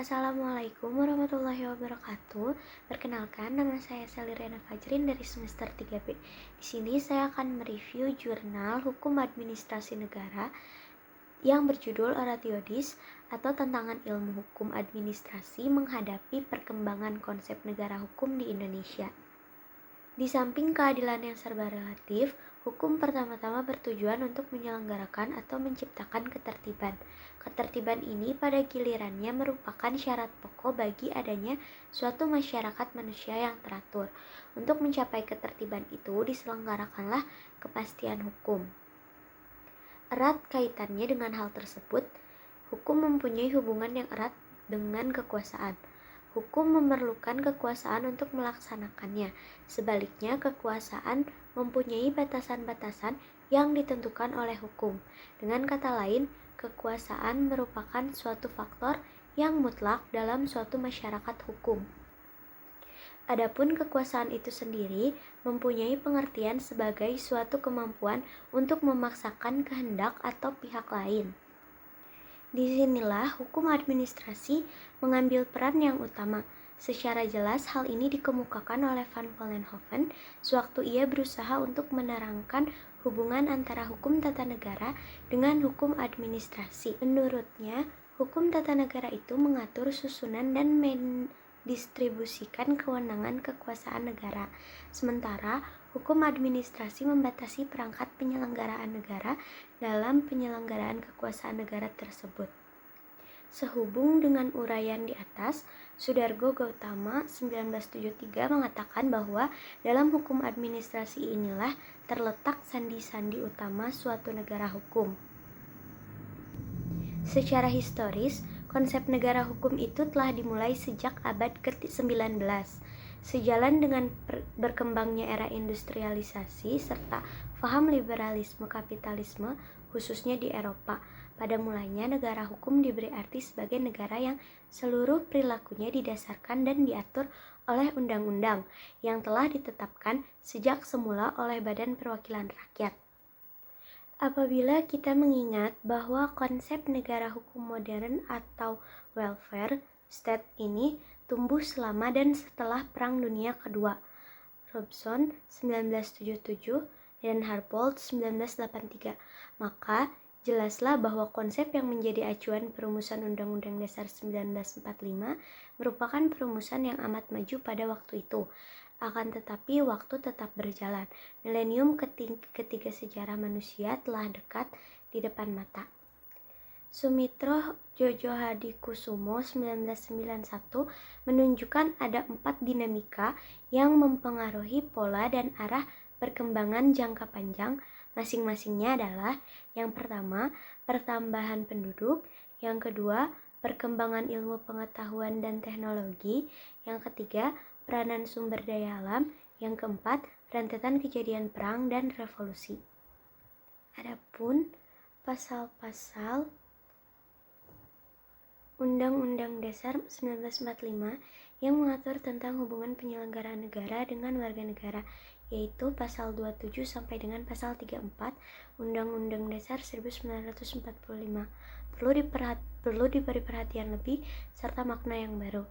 Assalamualaikum warahmatullahi wabarakatuh. Perkenalkan, nama saya Selirena Fajrin dari semester 3B. Di sini saya akan mereview jurnal Hukum Administrasi Negara yang berjudul Oratio-Dis atau Tantangan Ilmu Hukum Administrasi Menghadapi Perkembangan Konsep Negara Hukum di Indonesia. Di samping keadilan yang serba relatif, hukum pertama-tama bertujuan untuk menyelenggarakan atau menciptakan ketertiban. Ketertiban ini pada gilirannya merupakan syarat pokok bagi adanya suatu masyarakat manusia yang teratur. Untuk mencapai ketertiban itu diselenggarakanlah kepastian hukum. Erat kaitannya dengan hal tersebut, hukum mempunyai hubungan yang erat dengan kekuasaan. Hukum memerlukan kekuasaan untuk melaksanakannya. Sebaliknya, kekuasaan mempunyai batasan-batasan yang ditentukan oleh hukum. Dengan kata lain, kekuasaan merupakan suatu faktor yang mutlak dalam suatu masyarakat hukum. Adapun kekuasaan itu sendiri mempunyai pengertian sebagai suatu kemampuan untuk memaksakan kehendak atau pihak lain. Disinilah hukum administrasi mengambil peran yang utama. Secara jelas hal ini dikemukakan oleh Van Vollenhoven sewaktu ia berusaha untuk menerangkan hubungan antara hukum tata negara dengan hukum administrasi. Menurutnya, hukum tata negara itu mengatur susunan dan mendistribusikan kewenangan kekuasaan negara. Sementara hukum administrasi membatasi perangkat penyelenggaraan negara dalam penyelenggaraan kekuasaan negara tersebut. Sehubung dengan uraian di atas, Sudargo Gautama 1973 mengatakan bahwa dalam hukum administrasi inilah terletak sandi-sandi utama suatu negara hukum. Secara historis, konsep negara hukum itu telah dimulai sejak abad ke-19. Sejalan dengan berkembangnya era industrialisasi serta paham liberalisme kapitalisme khususnya di Eropa, pada mulanya negara hukum diberi arti sebagai negara yang seluruh perilakunya didasarkan dan diatur oleh undang-undang yang telah ditetapkan sejak semula oleh Badan Perwakilan Rakyat. Apabila kita mengingat bahwa konsep negara hukum modern atau welfare state ini tumbuh selama dan setelah Perang Dunia Kedua, Robson 1977 dan Harpold 1983, maka jelaslah bahwa konsep yang menjadi acuan perumusan Undang-Undang Dasar 1945 merupakan perumusan yang amat maju pada waktu itu. Akan tetapi waktu tetap berjalan. Milenium ketiga sejarah manusia telah dekat di depan mata. Sumitro Jojohadikusumo 1991 menunjukkan ada 4 dinamika yang mempengaruhi pola dan arah perkembangan jangka panjang. Masing-masingnya adalah: yang pertama, pertambahan penduduk; yang kedua, perkembangan ilmu pengetahuan dan teknologi; yang ketiga, peranan sumber daya alam; yang keempat, rentetan kejadian perang dan revolusi. Adapun pasal-pasal Undang-Undang Dasar 1945 yang mengatur tentang hubungan penyelenggaraan negara dengan warga negara, yaitu pasal 27 sampai dengan pasal 34 Undang-Undang Dasar 1945, perlu diberi perhatian lebih serta makna yang baru.